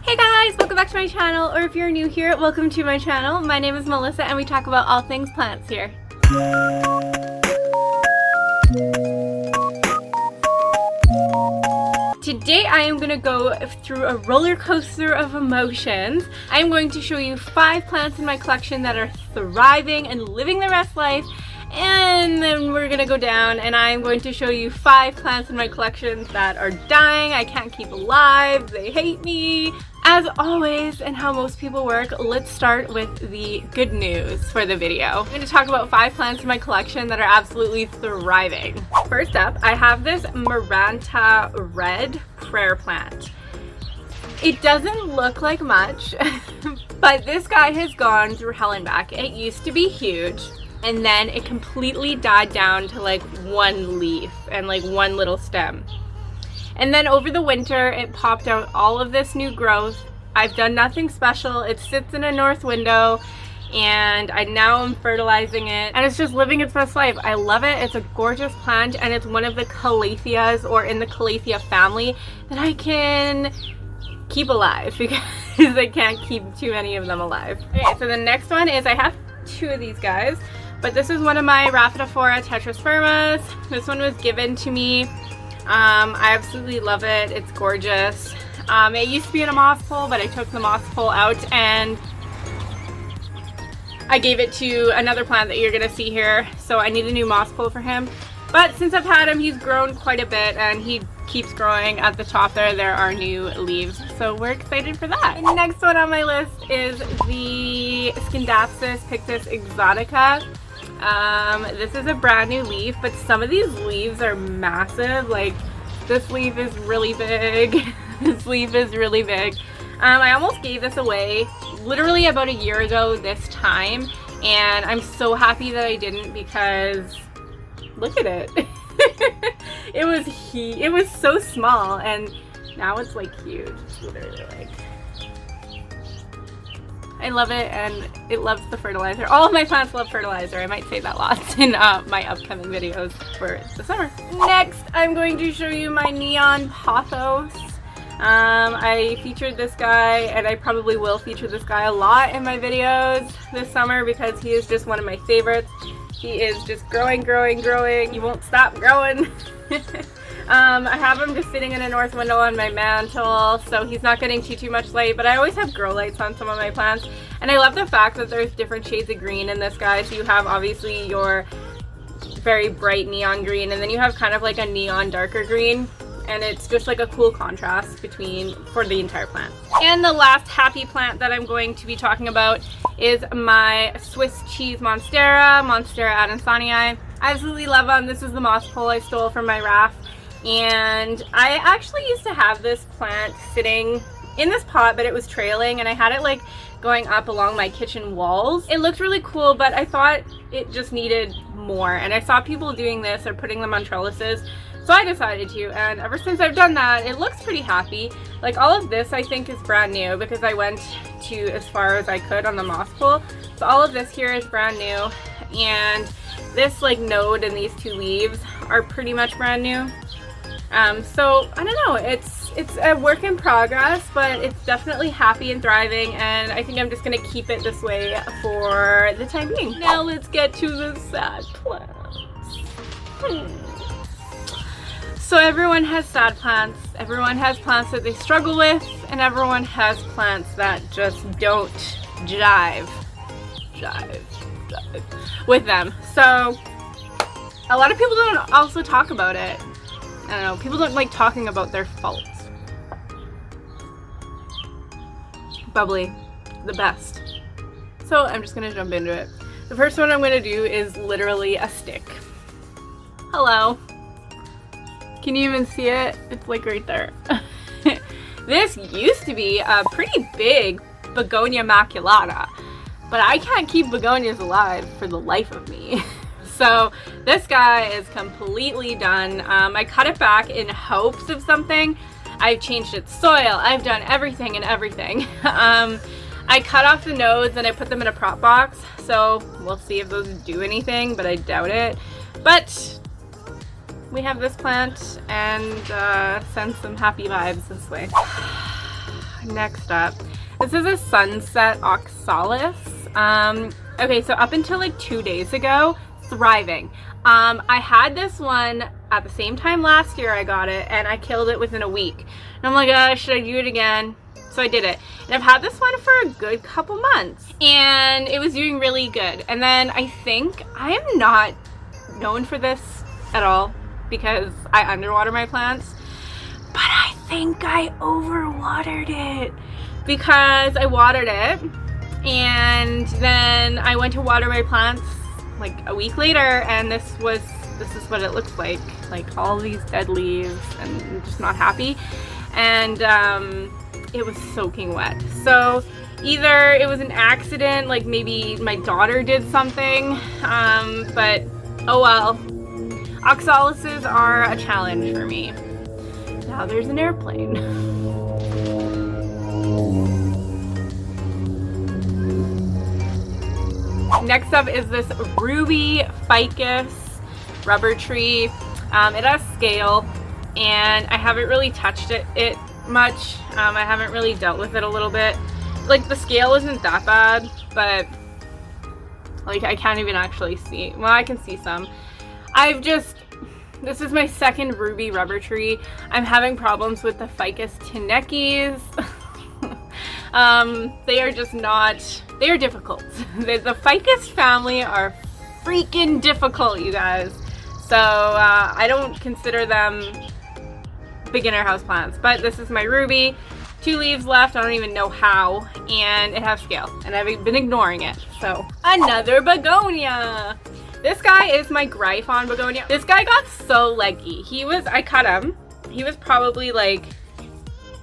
Hey guys, welcome back to my channel, or if you're new here, welcome to my channel. My name is Melissa and we talk about all things plants here. Today I am going to go through a roller coaster of emotions. I'm going to show you 5 plants in my collection that are thriving and living their best life. And then we're gonna go down and I'm going to show you 5 plants in my collection that are dying, I can't keep alive, they hate me. As always, and how most people work, let's start with the good news for the video. I'm going to talk about 5 plants in my collection that are absolutely thriving. First up, I have this Maranta Prayer plant. It doesn't look like much, but this guy has gone through hell and back. It used to be huge. And then it completely died down to like 1 leaf and like 1 little stem. And then over the winter, it popped out all of this new growth. I've done nothing special. It sits in a north window and I now am fertilizing it and it's just living its best life. I love it. It's a gorgeous plant and it's one of the calatheas, or in the calathea family, that I can keep alive because I can't keep too many of them alive. Okay, so the next one is, I have 2 of these guys. But this is one of my Rhaphidophora tetraspermas. This one was given to me. I absolutely love it. It's gorgeous. It used to be in a moss pole, but I took the moss pole out and I gave it to another plant that you're gonna see here. So I need a new moss pole for him. But since I've had him, he's grown quite a bit and he keeps growing. At the top there are new leaves. So we're excited for that. The next one on my list is the Scindapsus Exotica. This is a brand new leaf, but some of these leaves are massive. Like this leaf is really big. This leaf is really big. I almost gave this away literally about a year ago this time, and I'm so happy that I didn't because look at it. It was so small and now it's like huge. It's literally like, I love it and it loves the fertilizer. All of my plants love fertilizer. I might say that lots in my upcoming videos for the summer. Next, I'm going to show you my neon pothos. I featured this guy and I probably will feature this guy a lot in my videos this summer because he is just one of my favorites. He is just growing. He won't stop growing. I have him just sitting in a north window on my mantle, so he's not getting too much light, but I always have grow lights on some of my plants. And I love the fact that there's different shades of green in this guy. So you have obviously your very bright neon green, and then you have kind of like a neon darker green. And it's just like a cool contrast for the entire plant. And the last happy plant that I'm going to be talking about is my Swiss cheese Monstera Adansonii. I absolutely love them. This is the moss pole I stole from my raft. And I actually used to have this plant sitting in this pot, but it was trailing and I had it like going up along my kitchen walls. It looked really cool, but I thought it just needed more. And I saw people doing this or putting them on trellises. So I decided to, and ever since I've done that, it looks pretty happy. Like all of this I think is brand new because I went to as far as I could on the moss pole. So all of this here is brand new, and this like node and these 2 leaves are pretty much brand new. So I don't know, it's a work in progress, but it's definitely happy and thriving, and I think I'm just gonna keep it this way for the time being. Now let's get to the sad plants. So everyone has sad plants, everyone has plants that they struggle with, and everyone has plants that just don't jive with them. So a lot of people don't also talk about it. I don't know, people don't like talking about their faults. Bubbly, the best. So I'm just gonna jump into it. The first one I'm gonna do is literally a stick. Hello. Can you even see it? It's like right there. This used to be a pretty big Begonia Maculata, but I can't keep begonias alive for the life of me. So this guy is completely done. I cut it back in hopes of something. I've changed its soil. I've done everything and everything. I cut off the nodes and I put them in a prop box. So we'll see if those do anything, but I doubt it. But we have this plant and send some happy vibes this way. Next up, this is a Sunset Oxalis. Okay, so up until like 2 days ago, thriving. I had this one at the same time last year I got it, and I killed it within a week. And I'm like, should I do it again? So I did it. And I've had this one for a good couple months, and it was doing really good. And then I think I am not known for this at all because I underwater my plants, but I think I overwatered it because I watered it and then I went to water my plants like a week later, and this is what it looks like all these dead leaves, and I'm just not happy. And it was soaking wet. So either it was an accident, like maybe my daughter did something, but oh well. Oxalises are a challenge for me. Now there's an airplane. Next up is this ruby ficus rubber tree. It has scale, and I haven't really touched it much. I haven't really dealt with it a little bit. Like, the scale isn't that bad, but like I can't even actually see. Well, I can see some. This is my second ruby rubber tree. I'm having problems with the ficus tenekis. They are just not, they are difficult. The ficus family are freaking difficult, you guys. So I don't consider them beginner houseplants, but this is my ruby. 2 leaves left, I don't even know how, and it has scale, and I've been ignoring it. So another begonia. This guy is my Gryphon Begonia. This guy got so leggy. I cut him. He was probably like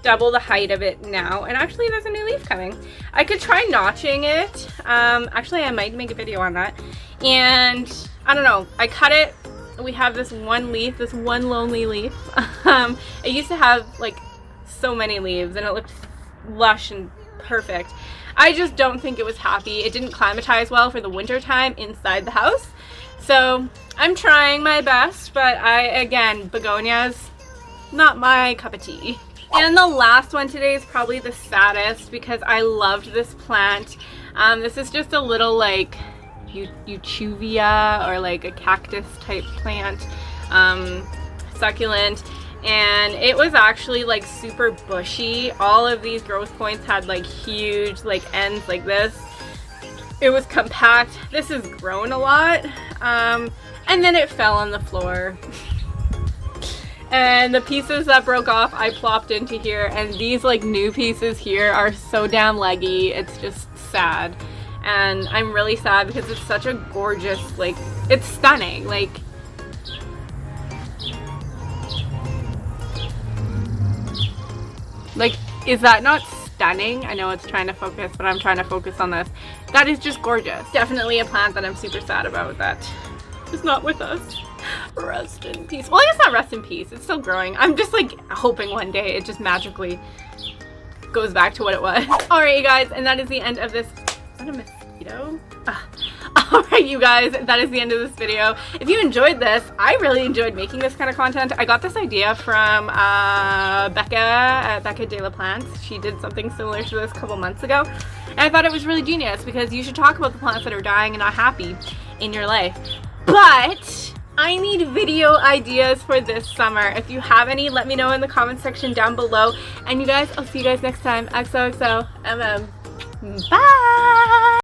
double the height of it now, and actually there's a new leaf coming. I could try notching it. Actually I might make a video on that. And I don't know, I cut it. We have this one leaf, this one lonely leaf. It used to have like so many leaves, and it looked lush and perfect. I just don't think it was happy. It didn't climatize well for the winter time inside the house. So I'm trying my best, but again, begonias, not my cup of tea. And the last one today is probably the saddest because I loved this plant. This is just a little like Euchuvia, or like a cactus type plant, succulent. And it was actually like super bushy. All of these growth points had like huge like ends like this. It was compact. This has grown a lot. And then it fell on the floor. And the pieces that broke off, I plopped into here. And these like new pieces here are so damn leggy. It's just sad. And I'm really sad because it's such a gorgeous, like, it's stunning. Like, is that not stunning? I know it's trying to focus, but I'm trying to focus on this. That is just gorgeous. Definitely a plant that I'm super sad about that is not with us. Rest in peace. Well, I guess not rest in peace. It's still growing. I'm just like hoping one day it just magically goes back to what it was. Alright, you guys, and that is the end of this. Is that a mosquito? Alright, you guys, that is the end of this video. If you enjoyed this, I really enjoyed making this kind of content. I got this idea from Becca at Becca de la Plants. She did something similar to this a couple months ago. And I thought it was really genius because you should talk about the plants that are dying and not happy in your life. But I need video ideas for this summer. If you have any, let me know in the comment section down below. And you guys, I'll see you guys next time. XOXO MM. Bye!